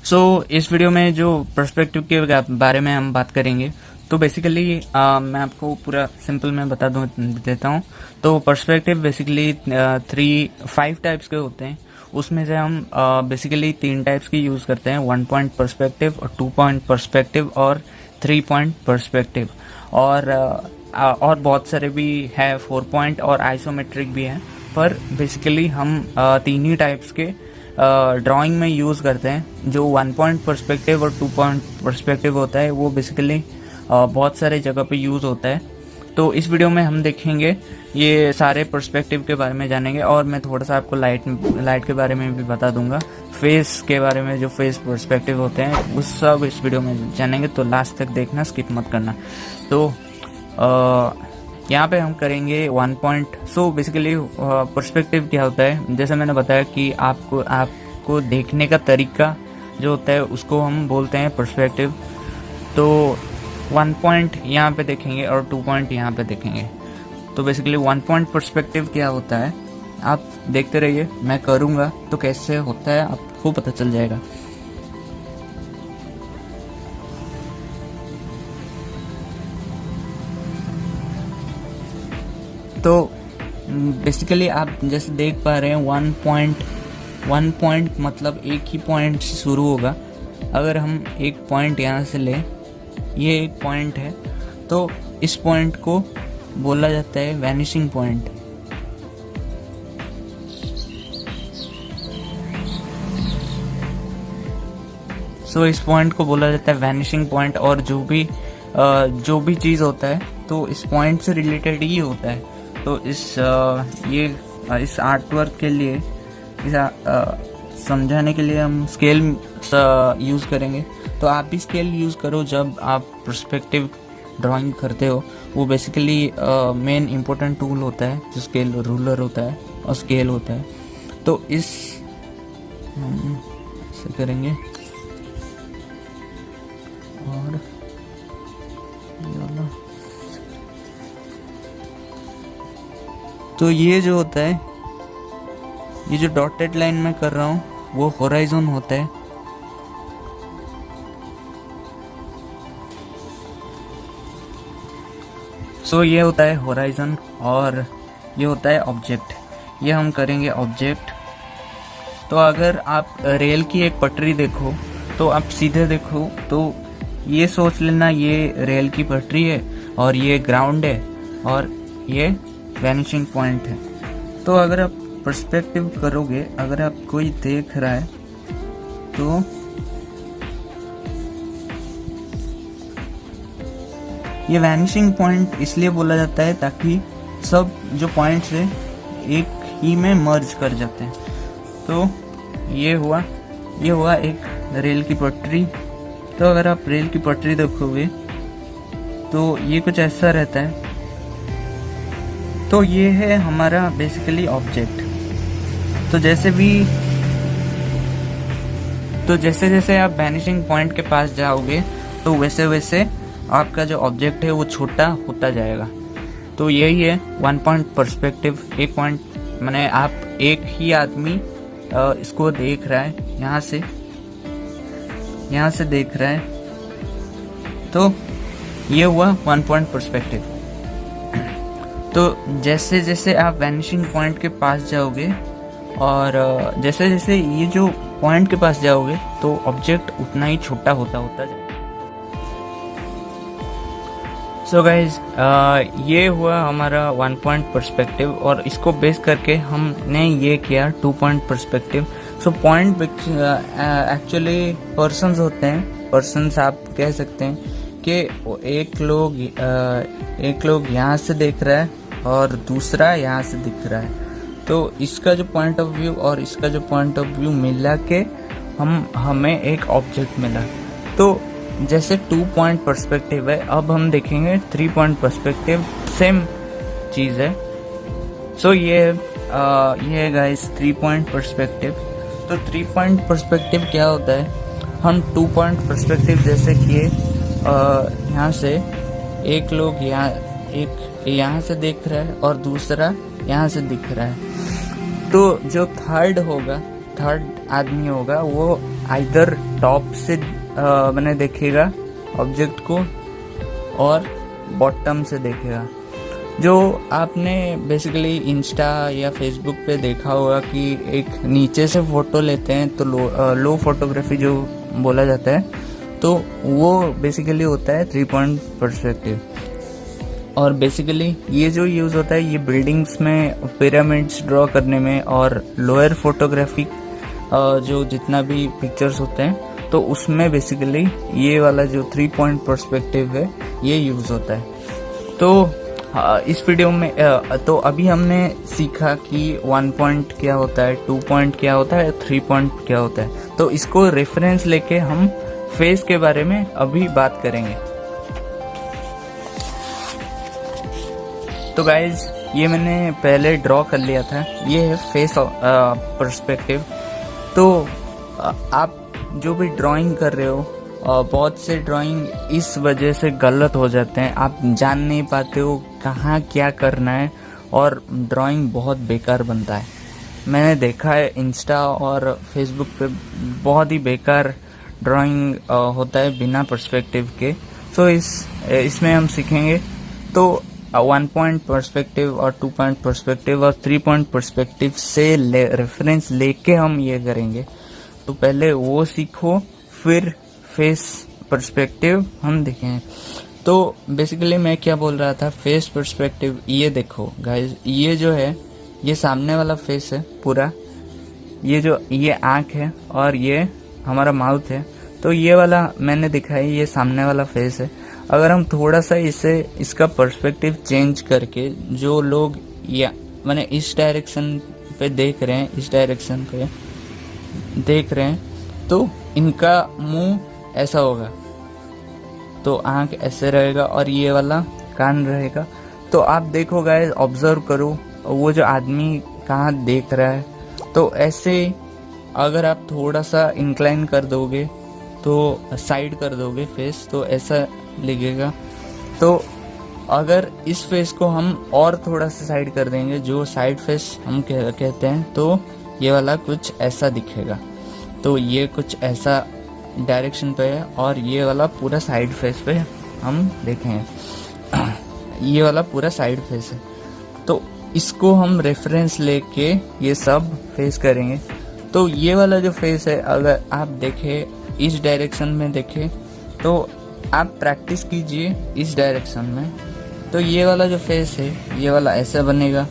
इस वीडियो में जो पर्सपेक्टिव के बारे में हम बात करेंगे, तो बेसिकली मैं आपको पूरा सिंपल में बता देता हूँ। तो पर्सपेक्टिव बेसिकली 5 टाइप्स के होते हैं। उसमें से हम बेसिकली 3 टाइप्स की यूज़ करते हैं, 1 पॉइंट पर्सपेक्टिव और 2 पॉइंट पर्सपेक्टिव और 3 पॉइंट पर्सपेक्टिव। और बहुत सारे भी है, 4 पॉइंट और आइसोमेट्रिक भी है। पर बेसिकली हम 3 ही टाइप्स के ड्राइंग में यूज़ करते हैं। जो 1 पॉइंट पर्सपेक्टिव और 2 पॉइंट पर्सपेक्टिव होता है वो बेसिकली बहुत सारे जगह पे यूज़ होता है। तो इस वीडियो में हम देखेंगे, ये सारे पर्सपेक्टिव के बारे में जानेंगे, और मैं थोड़ा सा आपको लाइट के बारे में भी बता दूंगा। फेस के बारे में, जो फेस पर्सपेक्टिव होते हैं उस सब इस वीडियो में जानेंगे। तो लास्ट तक देखना, स्किप मत करना। तो यहाँ पे हम करेंगे 1 पॉइंट। सो बेसिकली पर्सपेक्टिव क्या होता है, जैसे मैंने बताया कि आपको देखने का तरीका जो होता है उसको हम बोलते हैं पर्सपेक्टिव। तो 1 पॉइंट यहाँ पे देखेंगे और 2 पॉइंट यहाँ पे देखेंगे। तो बेसिकली 1 पॉइंट पर्सपेक्टिव क्या होता है, आप देखते रहिए, मैं करूँगा तो कैसे होता है आपको पता चल जाएगा। तो बेसिकली आप जैसे देख पा रहे हैं 1 पॉइंट मतलब एक ही पॉइंट से शुरू होगा। अगर हम एक पॉइंट यहाँ से लें, ये एक पॉइंट है, तो इस पॉइंट को बोला जाता है वैनिशिंग पॉइंट। इस पॉइंट को बोला जाता है वैनिशिंग पॉइंट। और जो भी चीज़ होता है तो इस पॉइंट से रिलेटेड ही होता है। तो इस आर्ट वर्क के लिए, समझाने के लिए हम स्केल यूज़ करेंगे। तो आप भी स्केल यूज़ करो जब आप पर्सपेक्टिव ड्राइंग करते हो। वो बेसिकली मेन इम्पोर्टेंट टूल होता है, जो स्केल रूलर होता है और स्केल होता है। तो ऐसे करेंगे और तो ये जो होता है, ये जो डॉटेड लाइन मैं कर रहा हूँ वो होराइजन होता है। ये होता है होराइजन, और ये होता है ऑब्जेक्ट। ये हम करेंगे ऑब्जेक्ट। तो अगर आप रेल की एक पटरी देखो, तो आप सीधे देखो तो ये सोच लेना ये रेल की पटरी है और ये ग्राउंड है और ये वैनिशिंग पॉइंट है। तो अगर आप पर्सपेक्टिव करोगे, अगर आप कोई देख रहा है तो ये वैनिशिंग पॉइंट इसलिए बोला जाता है ताकि सब जो पॉइंट्स है एक ही में मर्ज कर जाते हैं। तो ये हुआ एक रेल की पटरी। तो अगर आप रेल की पटरी देखोगे तो ये कुछ ऐसा रहता है। तो ये है हमारा बेसिकली ऑब्जेक्ट। तो जैसे जैसे आप वैनिशिंग पॉइंट के पास जाओगे तो वैसे वैसे आपका जो ऑब्जेक्ट है वो छोटा होता जाएगा। तो यही है 1 पॉइंट पर्सपेक्टिव। एक पॉइंट माने आप एक ही आदमी इसको देख रहा है, यहाँ से देख रहा है। तो ये हुआ 1 पॉइंट पर्सपेक्टिव। तो जैसे जैसे आप वैनिशिंग पॉइंट के पास जाओगे और जैसे जैसे ये जो पॉइंट के पास जाओगे तो ऑब्जेक्ट उतना ही छोटा होता जाएगा। सो गाइज, ये हुआ हमारा 1 पॉइंट पर्सपेक्टिव, और इसको बेस करके हमने ये किया 2 point perspective. Point actually persons होते हैं। पर्सन्स आप कह सकते हैं कि एक लोग यहाँ से देख रहा है और दूसरा यहाँ से दिख रहा है। तो इसका जो पॉइंट ऑफ व्यू और इसका जो पॉइंट ऑफ व्यू मिला के हमें एक ऑब्जेक्ट मिला। तो जैसे 2 पॉइंट पर्सपेक्टिव है, अब हम देखेंगे 3 पॉइंट पर्सपेक्टिव। सेम चीज़ है। ये है गाइस 3 पॉइंट पर्सपेक्टिव। तो 3 पॉइंट पर्सपेक्टिव क्या होता है, हम 2 पॉइंट पर्सपेक्टिव जैसे किए, यहाँ से एक लोग यहाँ से देख रहा है और दूसरा यहाँ से दिख रहा है। तो जो थर्ड आदमी होगा वो आइदर टॉप से मैंने देखेगा ऑब्जेक्ट को और बॉटम से देखेगा। जो आपने बेसिकली इंस्टा या फेसबुक पे देखा होगा कि एक नीचे से फोटो लेते हैं तो लो फोटोग्राफी जो बोला जाता है, तो वो बेसिकली होता है 3 पॉइंट पर्सपेक्टिव। और बेसिकली ये जो यूज़ होता है ये बिल्डिंग्स में पिरामिड्स ड्रॉ करने में, और लोअर फोटोग्राफी जो जितना भी पिक्चर्स होते हैं तो उसमें बेसिकली ये वाला जो 3 पॉइंट पर्सपेक्टिव है ये यूज़ होता है। तो इस वीडियो में तो अभी हमने सीखा कि 1 पॉइंट क्या होता है, 2 पॉइंट क्या होता है, 3 पॉइंट क्या होता है। तो इसको रेफरेंस लेके हम फेस के बारे में अभी बात करेंगे। तो गाइज ये मैंने पहले ड्रॉ कर लिया था, ये है फेस पर्सपेक्टिव। तो आप जो भी ड्राइंग कर रहे हो, बहुत से ड्राइंग इस वजह से गलत हो जाते हैं, आप जान नहीं पाते हो कहाँ क्या करना है और ड्राइंग बहुत बेकार बनता है। मैंने देखा है इंस्टा और फेसबुक पे बहुत ही बेकार ड्राइंग होता है बिना पर्सपेक्टिव के। सो इसमें हम सीखेंगे। तो 1 पॉइंट पर्सपेक्टिव और 2 पॉइंट पर्सपेक्टिव और 3 पॉइंट पर्सपेक्टिव से रेफरेंस लेके हम ये करेंगे। तो पहले वो सीखो, फिर फेस पर्सपेक्टिव हम देखें। तो बेसिकली मैं क्या बोल रहा था, फेस पर्सपेक्टिव ये देखो गाइस, ये जो है ये सामने वाला फेस है पूरा, ये आँख है और ये हमारा माउथ है। तो ये वाला मैंने दिखाया, ये सामने वाला फेस है। अगर हम थोड़ा सा इसका पर्सपेक्टिव चेंज करके, जो लोग या मैंने इस डायरेक्शन पे देख रहे हैं, इस डायरेक्शन पे देख रहे हैं, तो इनका मुंह ऐसा होगा, तो आंख ऐसे रहेगा और ये वाला कान रहेगा। तो आप देखो गाइस, ऑब्जर्व करो वो जो आदमी कहाँ देख रहा है। तो ऐसे अगर आप थोड़ा सा इंक्लाइन कर दोगे, तो साइड कर दोगे फेस, तो ऐसा लगेगा। तो अगर इस फेस को हम और थोड़ा सा साइड कर देंगे, जो साइड फेस हम कहते हैं, तो ये वाला कुछ ऐसा दिखेगा। तो ये कुछ ऐसा डायरेक्शन पे है और ये वाला पूरा साइड फेस पे हम देखें, ये वाला पूरा साइड फेस है। तो इसको हम रेफरेंस लेके ये सब फेस करेंगे। तो ये वाला जो फेस है, अगर आप देखें इस डायरेक्शन में देखें, तो आप प्रैक्टिस कीजिए इस डायरेक्शन में। तो ये वाला जो फेस है, ये वाला ऐसा बनेगा,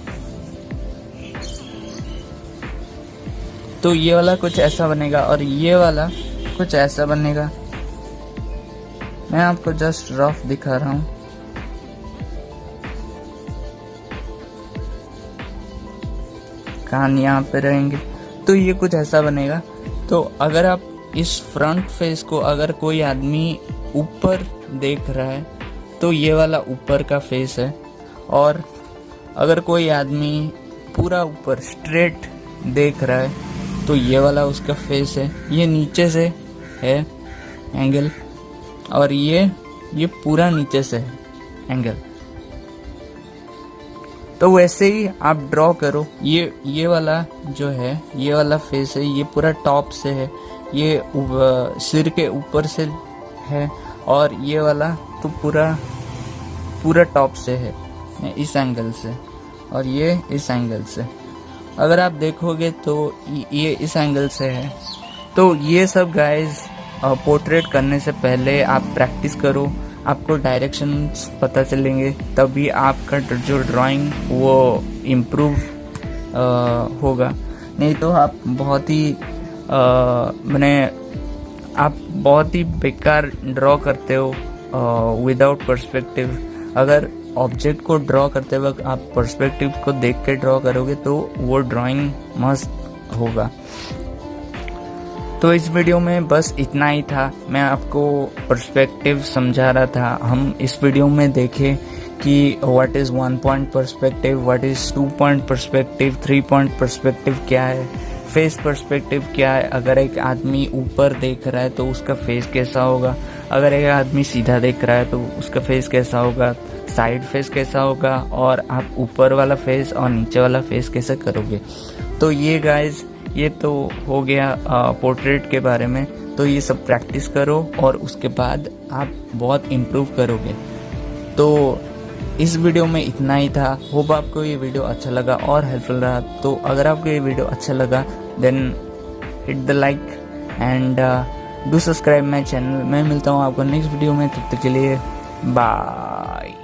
तो ये वाला कुछ ऐसा बनेगा और ये वाला कुछ ऐसा बनेगा। मैं आपको जस्ट रफ दिखा रहा हूं। कान यहाँ पे रहेंगे, तो ये कुछ ऐसा बनेगा। तो अगर आप इस फ्रंट फेस को, अगर कोई आदमी ऊपर देख रहा है, तो ये वाला ऊपर का फेस है। और अगर कोई आदमी पूरा ऊपर स्ट्रेट देख रहा है, तो ये वाला उसका फेस है। ये नीचे से है एंगल, और ये पूरा नीचे से है एंगल। तो वैसे ही आप ड्रॉ करो। ये वाला जो है, ये वाला फेस है, ये पूरा टॉप से है, ये सिर के ऊपर से है, और ये वाला तो पूरा टॉप से है, इस एंगल से, और ये इस एंगल से। अगर आप देखोगे तो ये इस एंगल से है। तो ये सब गाइस पोर्ट्रेट करने से पहले आप प्रैक्टिस करो, आपको डायरेक्शंस पता चलेंगे, तभी आपका जो ड्राइंग वो इम्प्रूव होगा। नहीं तो आप बहुत ही बेकार ड्रॉ करते हो विदाउट पर्सपेक्टिव। अगर ऑब्जेक्ट को ड्रॉ करते वक्त आप पर्सपेक्टिव को देख के ड्रॉ करोगे तो वो ड्राइंग मस्त होगा। तो इस वीडियो में बस इतना ही था। मैं आपको पर्सपेक्टिव समझा रहा था। हम इस वीडियो में देखें कि what is 1 point perspective, what is 2 point perspective, 3 point perspective क्या है, फेस पर्सपेक्टिव क्या है। अगर एक आदमी ऊपर देख रहा है तो उसका फेस कैसा होगा, अगर एक आदमी सीधा देख रहा है तो उसका फेस कैसा होगा, साइड फेस कैसा होगा, और आप ऊपर वाला फेस और नीचे वाला फेस कैसे करोगे। तो ये गाइज ये तो हो गया पोर्ट्रेट के बारे में। तो ये सब प्रैक्टिस करो और उसके बाद आप बहुत इम्प्रूव करोगे। तो इस वीडियो में इतना ही था। होप आपको ये वीडियो अच्छा लगा और हेल्पफुल रहा। तो अगर आपको ये वीडियो अच्छा लगा then hit the like and do subscribe my channel. मैं मिलता हूँ आपको नेक्स्ट वीडियो में, तब तक के लिए बाय।